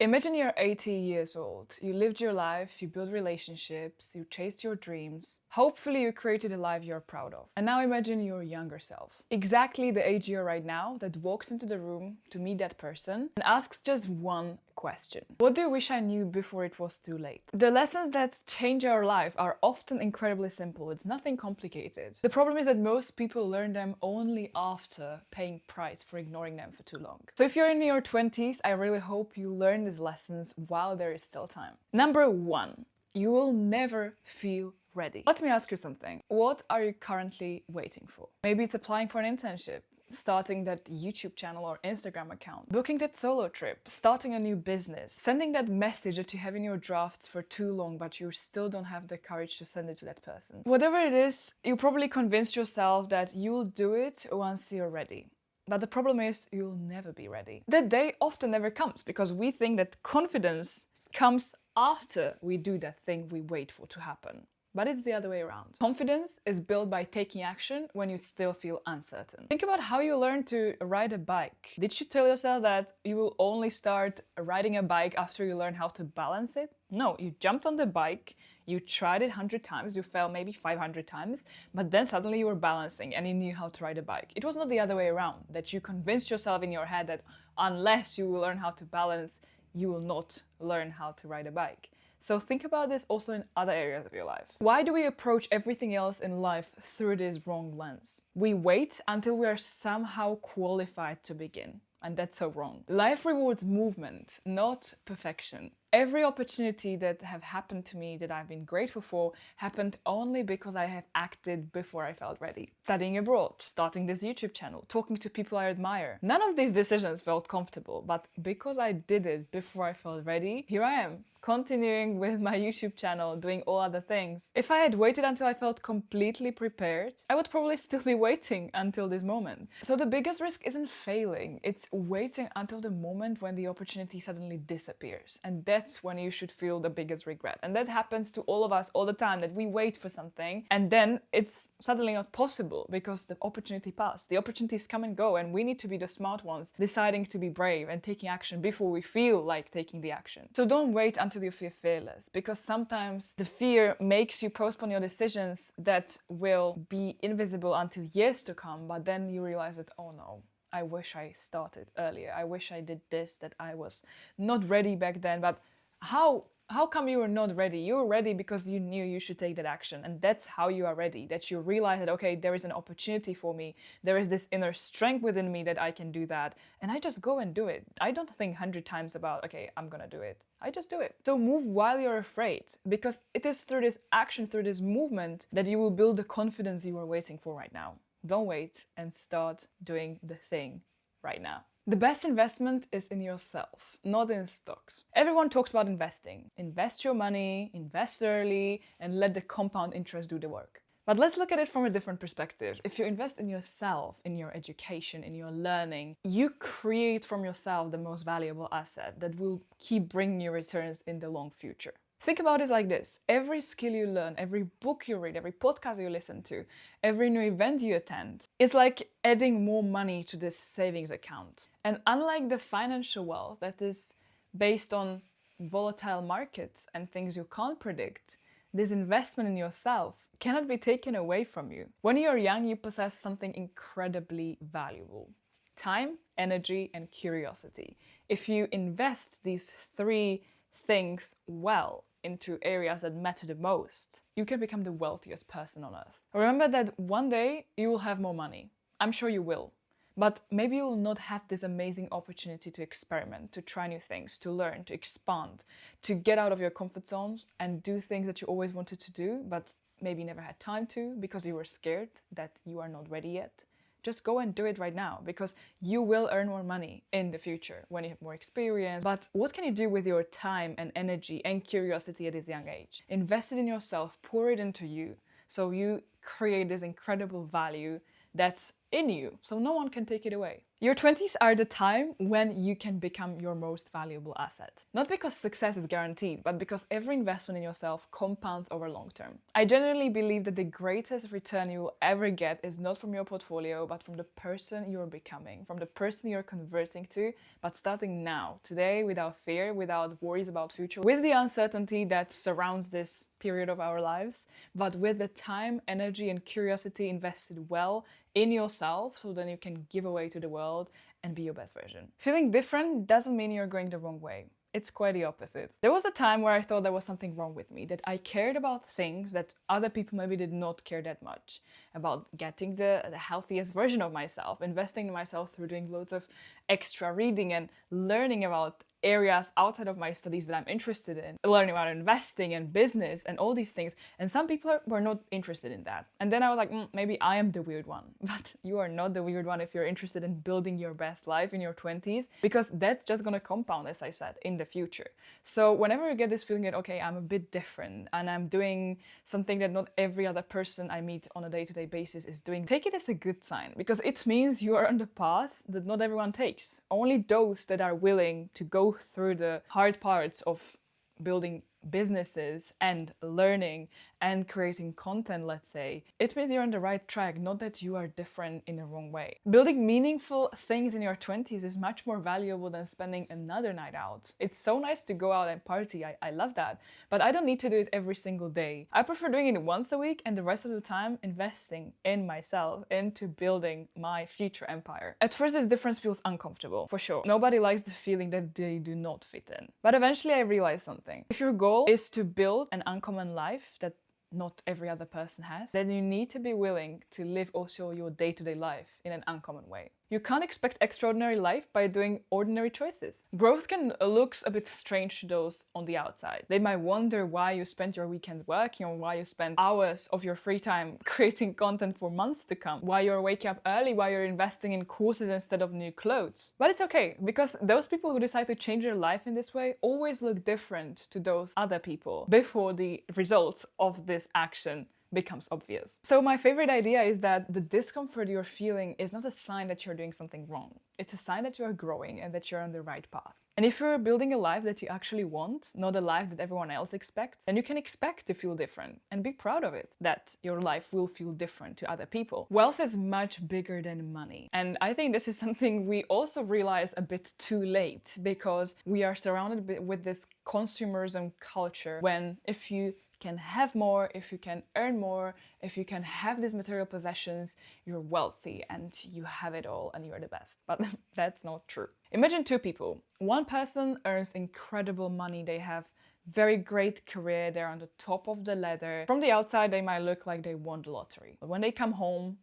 Imagine you're 80 years old. You lived your life, you built relationships, you chased your dreams. Hopefully you created a life you're proud of. And now imagine your younger self. Exactly the age you're right now, that walks into the room to meet that person and asks just one question. What do you wish I knew before it was too late? The lessons that change our life are often incredibly simple. It's nothing complicated. The problem is that most people learn them only after paying price for ignoring them for too long. So if you're in your 20s, I really hope you learn these lessons while there is still time. Number 1, you will never feel ready. Let me ask you something. What are you currently waiting for? Maybe it's applying for an internship, starting that YouTube channel or Instagram account, booking that solo trip, starting a new business, sending that message that you have in your drafts for too long but you still don't have the courage to send it to that person. Whatever it is, you probably convinced yourself that you'll do it once you're ready. But the problem is you'll never be ready. That day often never comes because we think that confidence comes after we do that thing we wait for to happen. But it's the other way around. Confidence is built by taking action when you still feel uncertain. Think about how you learned to ride a bike. Did you tell yourself that you will only start riding a bike after you learn how to balance it? No, you jumped on the bike, you tried it 100 times, you fell maybe 500 times, but then suddenly you were balancing and you knew how to ride a bike. It was not the other way around, that you convinced yourself in your head that unless you will learn how to balance, you will not learn how to ride a bike. So think about this also in other areas of your life. Why do we approach everything else in life through this wrong lens? We wait until we are somehow qualified to begin. And that's so wrong. Life rewards movement, not perfection. Every opportunity that have happened to me that I've been grateful for happened only because I have acted before I felt ready. Studying abroad, starting this YouTube channel, talking to people I admire. None of these decisions felt comfortable, but because I did it before I felt ready, here I am, continuing with my YouTube channel, doing all other things. If I had waited until I felt completely prepared, I would probably still be waiting until this moment. So the biggest risk isn't failing, it's waiting until the moment when the opportunity suddenly disappears. And that's when you should feel the biggest regret. And that happens to all of us all the time, that we wait for something and then it's suddenly not possible because the opportunity passed. The opportunities come and go and we need to be the smart ones, deciding to be brave and taking action before we feel like taking the action. So don't wait until you feel fearless, because sometimes the fear makes you postpone your decisions that will be invisible until years to come, but then you realize that, oh no, I wish I started earlier. I wish I did this, that I was not ready back then. But how come you were not ready? You were ready because you knew you should take that action. And that's how you are ready, that you realize that, okay, there is an opportunity for me. There is this inner strength within me that I can do that. And I just go and do it. I don't think 100 times about, okay, I'm gonna do it. I just do it. So move while you're afraid, because it is through this action, through this movement, that you will build the confidence you are waiting for right now. Don't wait and start doing the thing right now. The best investment is in yourself, not in stocks. Everyone talks about investing. Invest your money, invest early, and let the compound interest do the work. But let's look at it from a different perspective. If you invest in yourself, in your education, in your learning, you create from yourself the most valuable asset that will keep bringing you returns in the long future. Think about it like this. Every skill you learn, every book you read, every podcast you listen to, every new event you attend, is like adding more money to this savings account. And unlike the financial wealth that is based on volatile markets and things you can't predict, this investment in yourself cannot be taken away from you. When you're young, you possess something incredibly valuable: time, energy, and curiosity. If you invest these 3 things well into areas that matter the most, you can become the wealthiest person on earth. Remember that one day you will have more money. I'm sure you will. But maybe you will not have this amazing opportunity to experiment, to try new things, to learn, to expand, to get out of your comfort zones and do things that you always wanted to do, but maybe never had time to because you were scared that you are not ready yet. Just go and do it right now, because you will earn more money in the future when you have more experience. But what can you do with your time and energy and curiosity at this young age? Invest it in yourself, pour it into you, so you create this incredible value that in you, so no one can take it away. Your 20s are the time when you can become your most valuable asset. Not because success is guaranteed, but because every investment in yourself compounds over long term. I genuinely believe that the greatest return you will ever get is not from your portfolio, but from the person you're becoming, from the person you're converting to, but starting now, today, without fear, without worries about future, with the uncertainty that surrounds this period of our lives, but with the time, energy, and curiosity invested well in yourself, so then you can give away to the world and be your best version. Feeling different doesn't mean you're going the wrong way. It's quite the opposite. There was a time where I thought there was something wrong with me, that I cared about things that other people maybe did not care that much, about getting the healthiest version of myself, investing in myself through doing loads of extra reading and learning about areas outside of my studies that I'm interested in, learning about investing and business and all these things. And some people were not interested in that. And then I was like, maybe I am the weird one. But you are not the weird one if you're interested in building your best life in your 20s, because that's just gonna compound, as I said, in the future. So whenever you get this feeling that, okay, I'm a bit different and I'm doing something that not every other person I meet on a day-to-day basis is doing, take it as a good sign, because it means you are on the path that not everyone takes. Only those that are willing to go through the hard parts of building businesses and learning and creating content, let's say, it means you're on the right track, not that you are different in the wrong way. Building meaningful things in your 20s is much more valuable than spending another night out. It's so nice to go out and party, I love that, but I don't need to do it every single day. I prefer doing it once a week and the rest of the time investing in myself, into building my future empire. At first this difference feels uncomfortable, for sure. Nobody likes the feeling that they do not fit in. But eventually I realized something. If your goal is to build an uncommon life that not every other person has, then you need to be willing to live also your day-to-day life in an uncommon way. You can't expect extraordinary life by doing ordinary choices. Growth can look a bit strange to those on the outside. They might wonder why you spend your weekends working, or why you spend hours of your free time creating content for months to come, why you're waking up early, why you're investing in courses instead of new clothes. But it's okay, because those people who decide to change their life in this way always look different to those other people before the results of this action becomes obvious. So my favorite idea is that the discomfort you're feeling is not a sign that you're doing something wrong. It's a sign that you're growing and that you're on the right path. And if you're building a life that you actually want, not a life that everyone else expects, then you can expect to feel different and be proud of it, that your life will feel different to other people. Wealth is much bigger than money. And I think this is something we also realize a bit too late, because we are surrounded with this consumerism culture, when if you can have more, if you can earn more, if you can have these material possessions, you're wealthy and you have it all and you're the best. But that's not true. Imagine two people. One person earns incredible money, they have very great career, they're on the top of the ladder. From the outside, they might look like they won the lottery. But when they come home,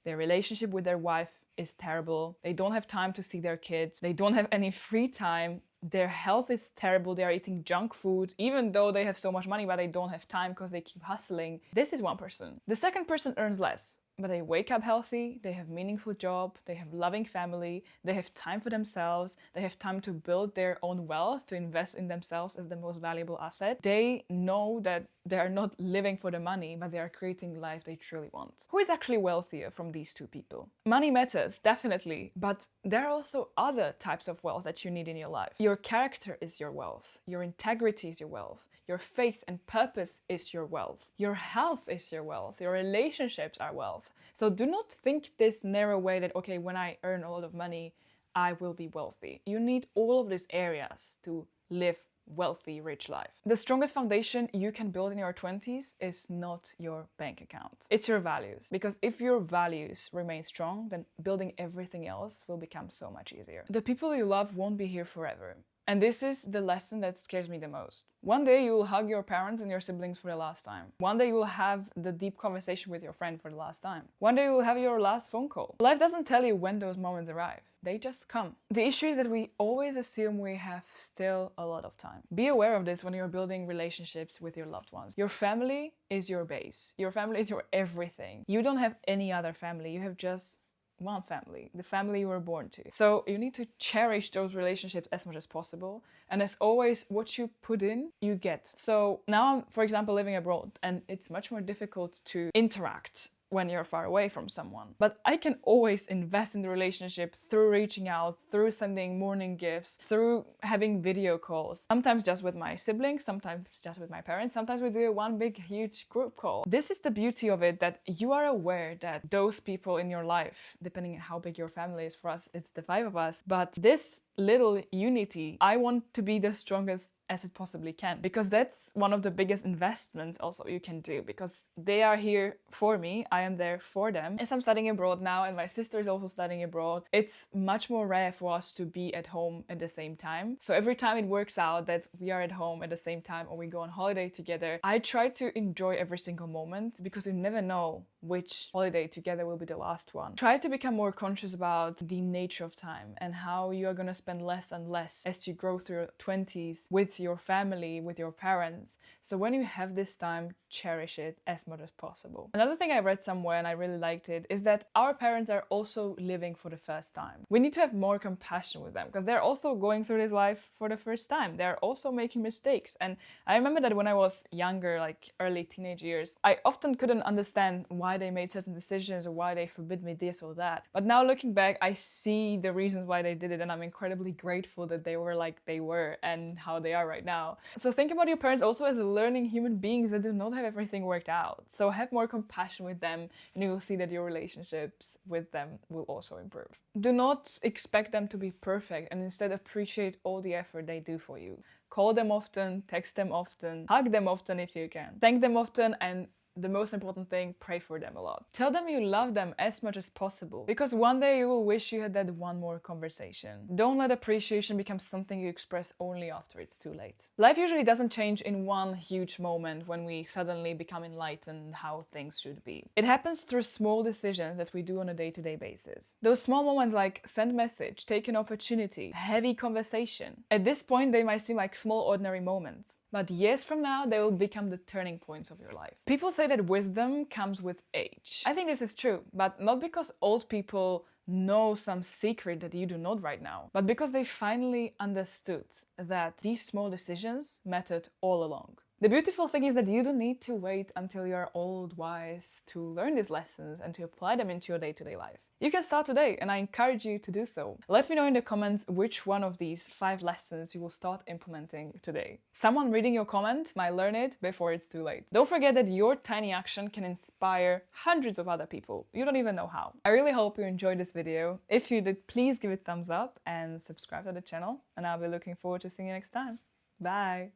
their relationship with their wife is terrible. They don't have time to see their kids. They don't have any free time. Their health is terrible. They are eating junk food, even though they have so much money, but they don't have time because they keep hustling. This is one person. The second person earns less, but they wake up healthy, they have meaningful job, they have loving family, they have time for themselves, they have time to build their own wealth, to invest in themselves as the most valuable asset. They know that they are not living for the money, but they are creating the life they truly want. Who is actually wealthier from these two people? Money matters, definitely, but there are also other types of wealth that you need in your life. Your character is your wealth, your integrity is your wealth. Your faith and purpose is your wealth. Your health is your wealth. Your relationships are wealth. So do not think this narrow way that, okay, when I earn a lot of money, I will be wealthy. You need all of these areas to live wealthy, rich life. The strongest foundation you can build in your 20s is not your bank account. It's your values. Because if your values remain strong, then building everything else will become so much easier. The people you love won't be here forever. And this is the lesson that scares me the most. One day you will hug your parents and your siblings for the last time. One day you will have the deep conversation with your friend for the last time. One day you will have your last phone call. Life doesn't tell you when those moments arrive. They just come. The issue is that we always assume we have still a lot of time. Be aware of this when you're building relationships with your loved ones. Your family is your base. Your family is your everything. You don't have any other family. You have just one family, the family you were born to. So you need to cherish those relationships as much as possible. And as always, what you put in, you get. So now I'm, for example, living abroad, and it's much more difficult to interact when you're far away from someone. But I can always invest in the relationship through reaching out, through sending morning gifts, through having video calls. Sometimes just with my siblings, sometimes just with my parents, sometimes we do one big huge group call. This is the beauty of it, that you are aware that those people in your life, depending on how big your family is, for us it's the 5 of us, but this little unity, I want to be the strongest as it possibly can, because that's one of the biggest investments also you can do, because they are here for me, I am there for them. As I'm studying abroad now and my sister is also studying abroad, it's much more rare for us to be at home at the same time. So every time it works out that we are at home at the same time or we go on holiday together, I try to enjoy every single moment, because you never know which holiday together will be the last one. Try to become more conscious about the nature of time and how you are going to spend less and less as you grow through your 20s with your family, with your parents. So when you have this time, cherish it as much as possible. Another thing I read somewhere and I really liked it is that our parents are also living for the first time. We need to have more compassion with them, because they're also going through this life for the first time. They're also making mistakes. And I remember that when I was younger, like early teenage years, I often couldn't understand why they made certain decisions or why they forbid me this or that. But now looking back, I see the reasons why they did it, and I'm incredibly grateful that they were like they were and how they are right now. So think about your parents also as learning human beings that do not have everything worked out. So have more compassion with them, and you will see that your relationships with them will also improve. Do not expect them to be perfect, and instead appreciate all the effort they do for you. Call them often, text them often, hug them often if you can. Thank them often, and the most important thing, pray for them a lot. Tell them you love them as much as possible, because one day you will wish you had that one more conversation. Don't let appreciation become something you express only after it's too late. Life usually doesn't change in one huge moment when we suddenly become enlightened how things should be. It happens through small decisions that we do on a day-to-day basis. Those small moments like send message, take an opportunity, heavy conversation. At this point, they might seem like small ordinary moments, but years from now, they will become the turning points of your life. People say that wisdom comes with age. I think this is true, but not because old people know some secret that you do not right now, but because they finally understood that these small decisions mattered all along. The beautiful thing is that you don't need to wait until you're old, wise to learn these lessons and to apply them into your day-to-day life. You can start today, and I encourage you to do so. Let me know in the comments which one of these 5 lessons you will start implementing today. Someone reading your comment might learn it before it's too late. Don't forget that your tiny action can inspire hundreds of other people. You don't even know how. I really hope you enjoyed this video. If you did, please give it a thumbs up and subscribe to the channel, and I'll be looking forward to seeing you next time. Bye!